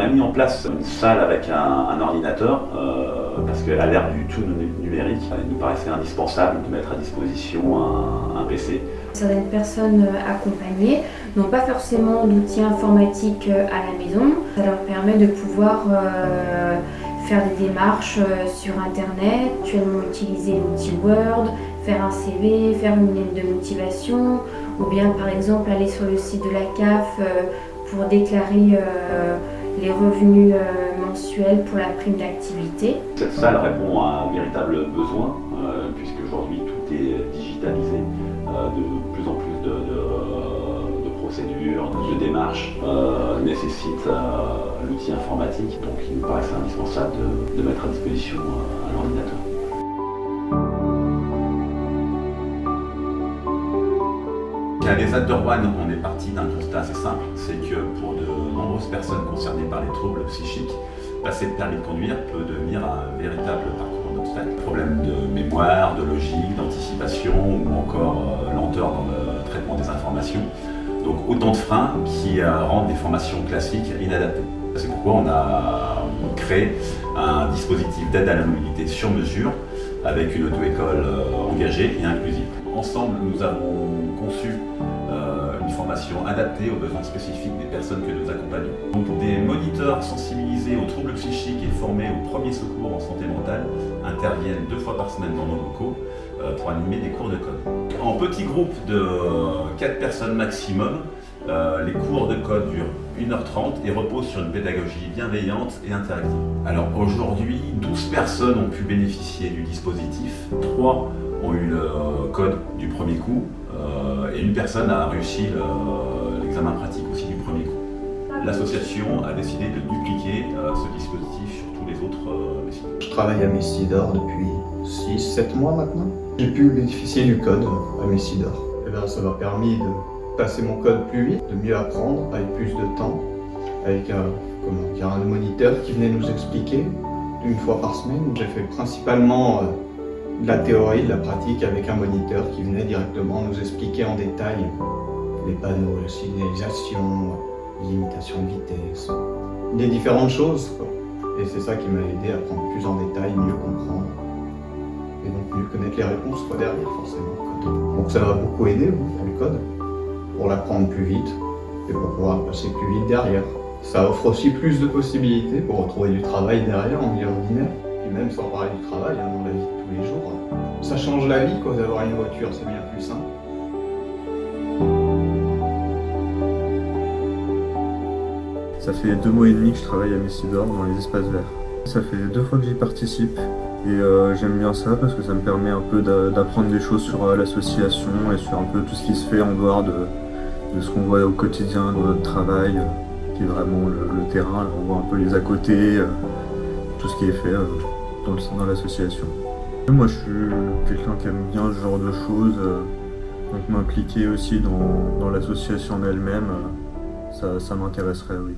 mis en place une salle avec un ordinateur parce qu'à l'ère du tout numérique, il nous paraissait indispensable de mettre à disposition un PC. Certaines personnes accompagnées n'ont pas forcément d'outils informatiques à la maison. Ça leur permet de pouvoir faire des démarches sur Internet, actuellement utiliser l'outil Word, faire un CV, faire une lettre de motivation, ou bien par exemple aller sur le site de la CAF pour déclarer les revenus mensuels pour la prime d'activité. Cette salle répond à un véritable besoin, puisque aujourd'hui tout est digitalisé, de plus en plus de procédures, de démarches nécessitent l'outil informatique, donc il nous paraissait indispensable de mettre à disposition un ordinateur. À l'ESAT de Rouen, on est parti d'un constat assez simple, c'est que pour de nombreuses personnes concernées par les troubles psychiques, passer le permis de conduire peut devenir un véritable parcours d'obstacles. Problèmes de mémoire, de logique, d'anticipation ou encore lenteur dans le traitement des informations. Donc autant de freins qui rendent des formations classiques inadaptées. C'est pourquoi on a créé un dispositif d'aide à la mobilité sur mesure avec une auto-école engagée et inclusive. Ensemble, nous avons conçu une formation adaptée aux besoins spécifiques des personnes que nous accompagnons. Donc des moniteurs sensibilisés aux troubles psychiques et formés aux premiers secours en santé mentale interviennent 2 fois par semaine dans nos locaux pour animer des cours de code. En petits groupes de 4 personnes maximum, les cours de code durent 1h30 et reposent sur une pédagogie bienveillante et interactive. Alors aujourd'hui, 12 personnes ont pu bénéficier du dispositif, 3 ont eu le code du premier coup et une personne a réussi l'examen pratique aussi du premier coup. L'association a décidé de dupliquer ce dispositif sur tous les autres résidents. Je travaille à Messidor depuis 6-7 mois maintenant. J'ai pu bénéficier du code à Messidor. Et bien, ça m'a permis de passer mon code plus vite, de mieux apprendre avec plus de temps, avec un moniteur qui venait nous expliquer 1 fois par semaine. J'ai fait principalement de la théorie, de la pratique avec un moniteur qui venait directement nous expliquer en détail les panneaux, la signalisation, les limitations de vitesse, les différentes choses, quoi. Et c'est ça qui m'a aidé à prendre plus en détail, mieux comprendre et donc mieux connaître les réponses derrière forcément. Donc ça m'a beaucoup aidé le code pour l'apprendre plus vite et pour pouvoir passer plus vite derrière. Ça offre aussi plus de possibilités pour retrouver du travail derrière en milieu ordinaire. Et même sans parler du travail, dans la vie de tous les jours, ça change la vie d'avoir une voiture, c'est bien plus simple. Ça fait 2 mois et demi que je travaille à Messidor dans les espaces verts. Ça fait 2 fois que j'y participe et j'aime bien ça parce que ça me permet un peu d'apprendre des choses sur l'association et sur un peu tout ce qui se fait en dehors de ce qu'on voit au quotidien dans notre travail, qui est vraiment le terrain. On voit un peu les à côté, tout ce qui est fait dans l'association. Moi je suis quelqu'un qui aime bien ce genre de choses, donc m'impliquer aussi dans l'association en elle-même, ça m'intéresserait, oui.